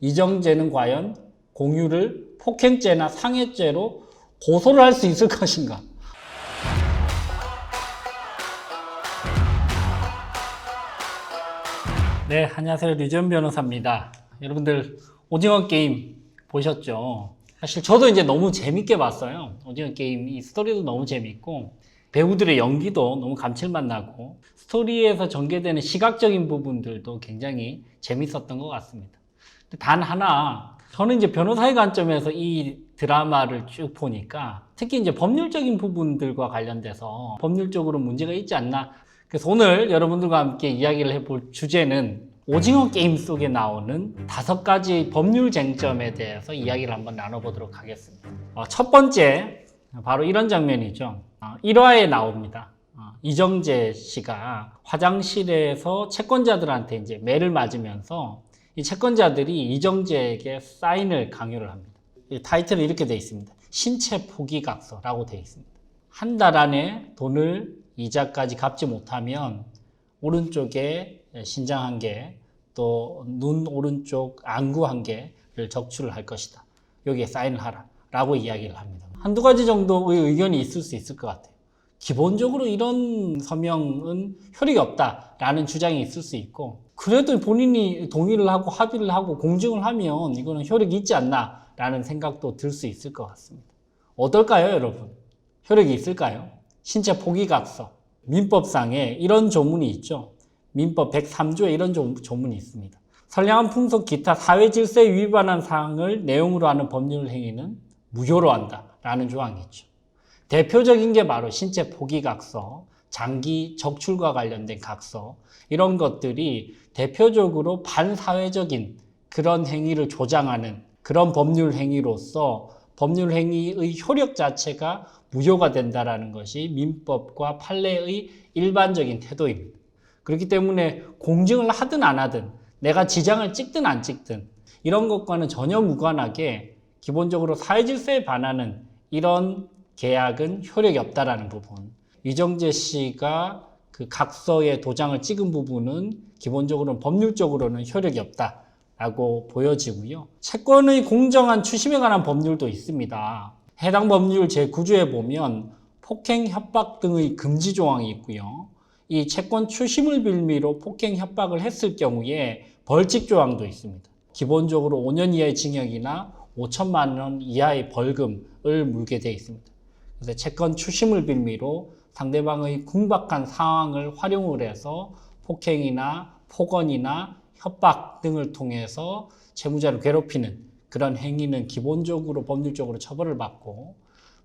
이정재는 과연 공유를 폭행죄나 상해죄로 고소를 할 수 있을 것인가? 네, 안녕하세요. 류지원 변호사입니다. 여러분들 오징어 게임 보셨죠? 사실 저도 이제 너무 재밌게 봤어요. 오징어 게임 이 스토리도 너무 재밌고 배우들의 연기도 너무 감칠맛 나고 스토리에서 전개되는 시각적인 부분들도 굉장히 재밌었던 것 같습니다. 단 하나, 저는 이제 변호사의 관점에서 이 드라마를 쭉 보니까 특히 이제 법률적인 부분들과 관련돼서 법률적으로 문제가 있지 않나. 그래서 오늘 여러분들과 함께 이야기를 해볼 주제는 오징어 게임 속에 나오는 5가지 법률 쟁점에 대해서 이야기를 한번 나눠보도록 하겠습니다. 첫 번째, 바로 이런 장면이죠. 1화에 나옵니다. 이정재 씨가 화장실에서 채권자들한테 이제 매를 맞으면서 이 채권자들이 이정재에게 사인을 강요를 합니다. 이 타이틀은 이렇게 되어 있습니다. 신체 포기각서라고 되어 있습니다. 한 달 안에 돈을 이자까지 갚지 못하면 오른쪽에 신장 1개, 또 눈 오른쪽 안구 1개를 적출을 할 것이다. 여기에 사인을 하라 라고 이야기를 합니다. 한두 가지 정도의 의견이 있을 수 있을 것 같아요. 기본적으로 이런 서명은 효력이 없다라는 주장이 있을 수 있고, 그래도 본인이 동의를 하고 합의를 하고 공증을 하면 이거는 효력이 있지 않나 라는 생각도 들 수 있을 것 같습니다. 어떨까요, 여러분? 효력이 있을까요? 신체 포기각서. 민법상에 이런 조문이 있죠. 민법 103조에 이런 조문이 있습니다. 선량한 풍속 기타 사회 질서에 위반한 사항을 내용으로 하는 법률 행위는 무효로 한다 라는 조항이 있죠. 대표적인 게 바로 신체 포기각서, 장기 적출과 관련된 각서, 이런 것들이 대표적으로 반사회적인 그런 행위를 조장하는 그런 법률 행위로서 법률 행위의 효력 자체가 무효가 된다는 것이 민법과 판례의 일반적인 태도입니다. 그렇기 때문에 공증을 하든 안 하든 내가 지장을 찍든 안 찍든 이런 것과는 전혀 무관하게 기본적으로 사회질서에 반하는 이런 계약은 효력이 없다라는 부분. 이정재 씨가 그 각서에 도장을 찍은 부분은 기본적으로는 법률적으로는 효력이 없다라고 보여지고요. 채권의 공정한 추심에 관한 법률도 있습니다. 해당 법률 제9조에 보면 폭행, 협박 등의 금지 조항이 있고요. 이 채권 추심을 빌미로 폭행, 협박을 했을 경우에 벌칙 조항도 있습니다. 기본적으로 5년 이하의 징역이나 5천만 원 이하의 벌금을 물게 되어 있습니다. 그래서 채권 추심을 빌미로 상대방의 궁박한 상황을 활용을 해서 폭행이나 폭언이나 협박 등을 통해서 채무자를 괴롭히는 그런 행위는 기본적으로 법률적으로 처벌을 받고,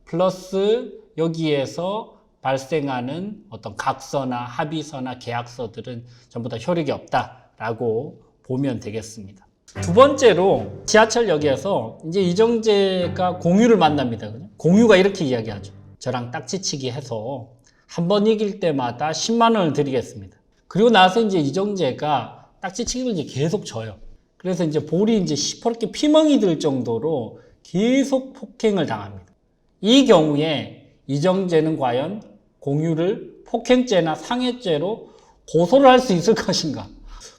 플러스 여기에서 발생하는 어떤 각서나 합의서나 계약서들은 전부 다 효력이 없다라고 보면 되겠습니다. 두 번째로 지하철역에서 이제 이정재가 공유를 만납니다. 공유가 이렇게 이야기하죠. 저랑 딱지치기 해서 한 번 이길 때마다 10만 원을 드리겠습니다. 그리고 나서 이제 이정재가 딱지치기를 이제 계속 져요. 그래서 이제 볼이 이제 시퍼렇게 피멍이 들 정도로 계속 폭행을 당합니다. 이 경우에 이정재는 과연 공유를 폭행죄나 상해죄로 고소를 할 수 있을 것인가?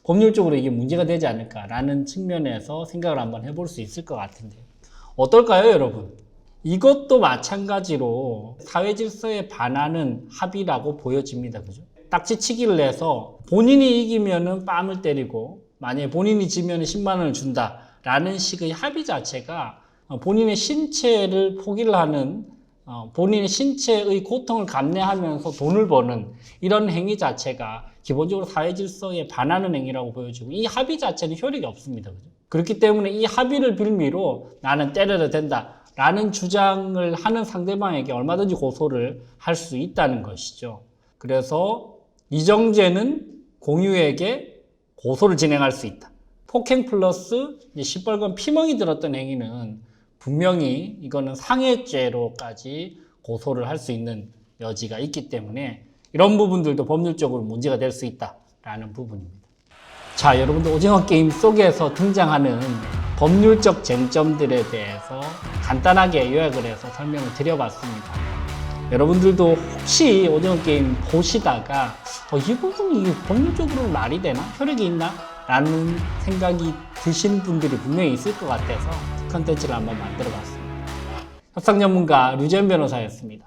법률적으로 이게 문제가 되지 않을까라는 측면에서 생각을 한번 해볼 수 있을 것 같은데요. 어떨까요, 여러분? 이것도 마찬가지로 사회 질서에 반하는 합의라고 보여집니다. 그죠? 딱지치기를 해서 본인이 이기면은 뺨을 때리고 만약에 본인이 지면 10만 원을 준다라는 식의 합의 자체가 본인의 신체를 포기를 하는, 본인의 신체의 고통을 감내하면서 돈을 버는 이런 행위 자체가 기본적으로 사회 질서에 반하는 행위라고 보여지고, 이 합의 자체는 효력이 없습니다. 그죠? 그렇기 때문에 이 합의를 빌미로 나는 때려도 된다라는 주장을 하는 상대방에게 얼마든지 고소를 할 수 있다는 것이죠. 그래서 이정재는 공유에게 고소를 진행할 수 있다. 폭행 플러스 시뻘건 피멍이 들었던 행위는 분명히 이거는 상해죄로까지 고소를 할 수 있는 여지가 있기 때문에 이런 부분들도 법률적으로 문제가 될 수 있다라는 부분입니다. 자, 여러분들 오징어 게임 속에서 등장하는 법률적 쟁점들에 대해서 간단하게 요약을 해서 설명을 드려봤습니다. 여러분들도 혹시 오징어 게임 보시다가 이 부분이 법률적으로 말이 되나? 효력이 있나? 라는 생각이 드시는 분들이 분명히 있을 것 같아서 컨텐츠를 한번 만들어 봤습니다. 협상 전문가 류재현 변호사였습니다.